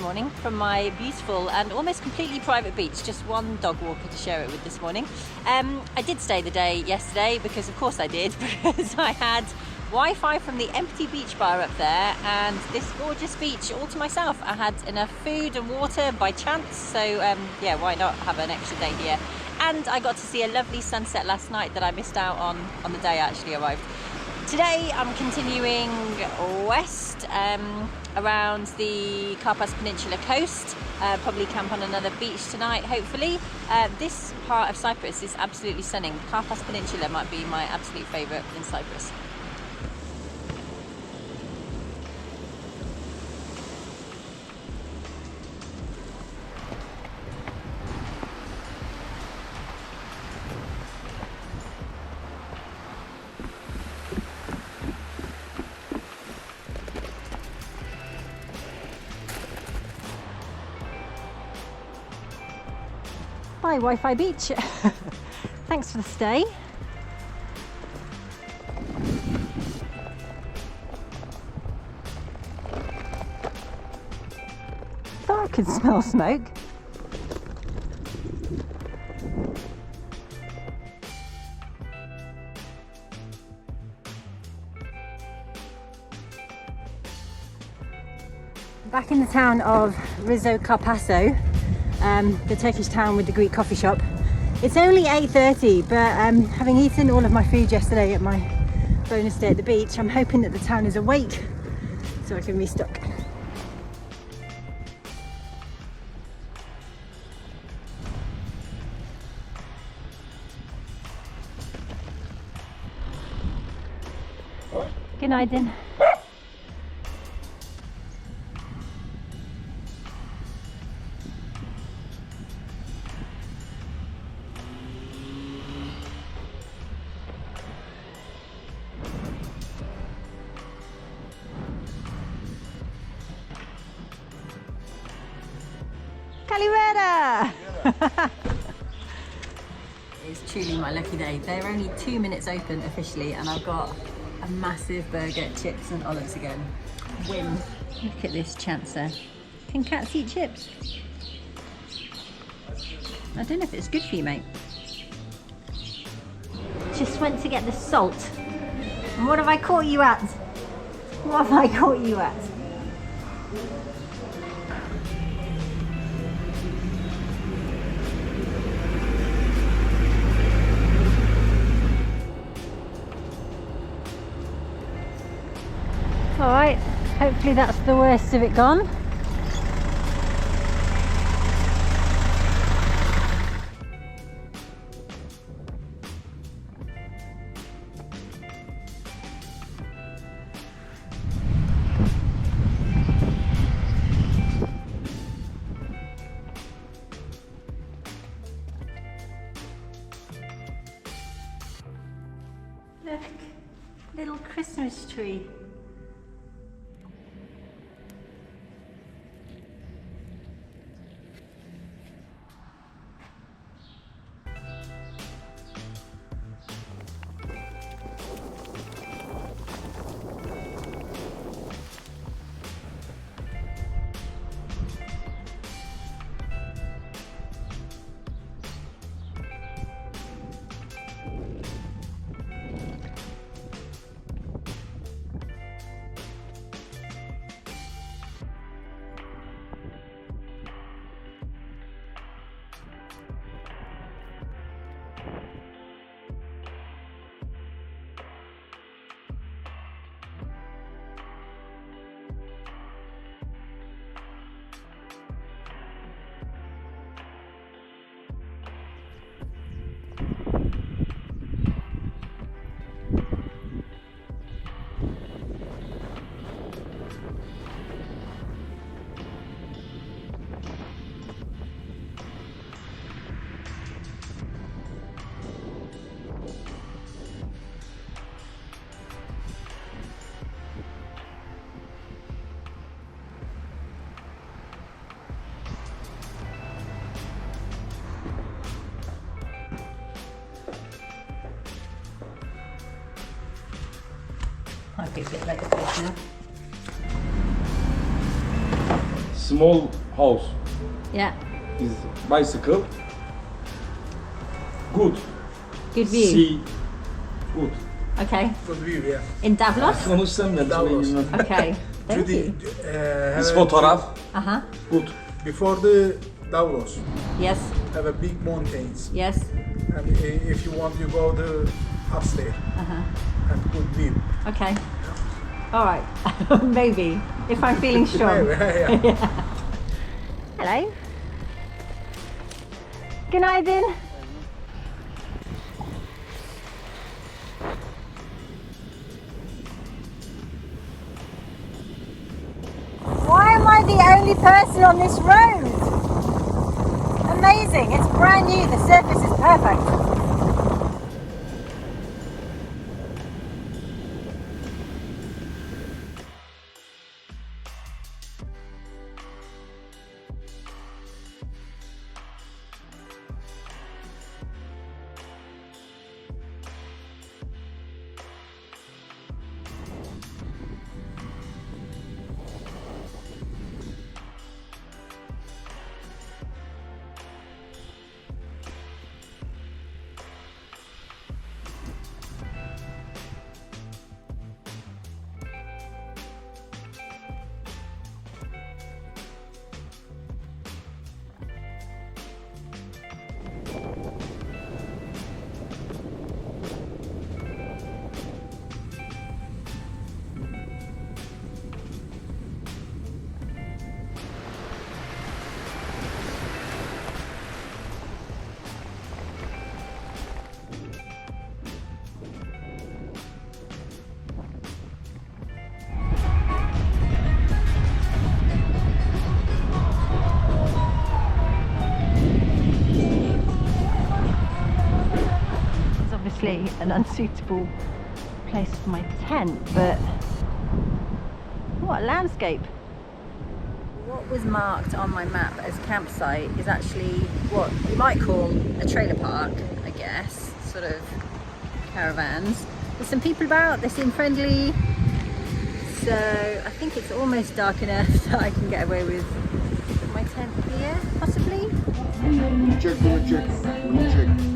morning from my beautiful and almost completely private beach. Just one dog walker to share it with this morning. I did stay the day yesterday because of course I did, because I had Wi-Fi from the empty beach bar up there and this gorgeous beach all to myself. I had enough food and water by chance, so yeah, why not have an extra day here? And I got to see a lovely sunset last night that I missed out on the day I actually arrived. Today I'm continuing west around the Karpas Peninsula coast, probably camp on another beach tonight hopefully. This part of Cyprus is absolutely stunning. Karpas Peninsula might be my absolute favourite in Cyprus. Bye Wi-Fi beach. Thanks for the stay. Thought I could smell smoke. Back in the town of Karpaso. The Turkish town with the Greek coffee shop. It's only 8:30, but having eaten all of my food yesterday at my bonus day at the beach, I'm hoping that the town is awake so I can restock. Good night, then. It's truly my lucky day. They're only 2 minutes open officially and I've got a massive burger, chips and olives again. Win. Look at this chancer. Can cats eat chips? I don't know if it's good for you, mate. Just went to get the salt. And what have I caught you at? What have I caught you at? Alright, hopefully that's the worst of it gone. Look, little Christmas tree. Might be a bit late for this now. small house Yeah. is bicycle. Good. Good view. See. Good. Okay. Good view, yeah. In Davlos? Konuşsam ben Davos. Okay. Thank you. Biz fotoğraf. Uh-huh. Good. Before the Davos, Yes. have a big mountains. Yes. And if you want, you go to upstairs and good view. Okay. All right. Maybe. If I'm feeling strong. Yeah. Hello. Günaydın. Why am I the only person on this road? Amazing. It's brand new. The surface is perfect. An unsuitable place for my tent, but what a landscape. What was marked on my map as campsite is actually what you might call a trailer park, I guess, sort of caravans. There's some people about, they seem friendly, so I think it's almost dark enough that I can get away with my tent here, possibly. Check.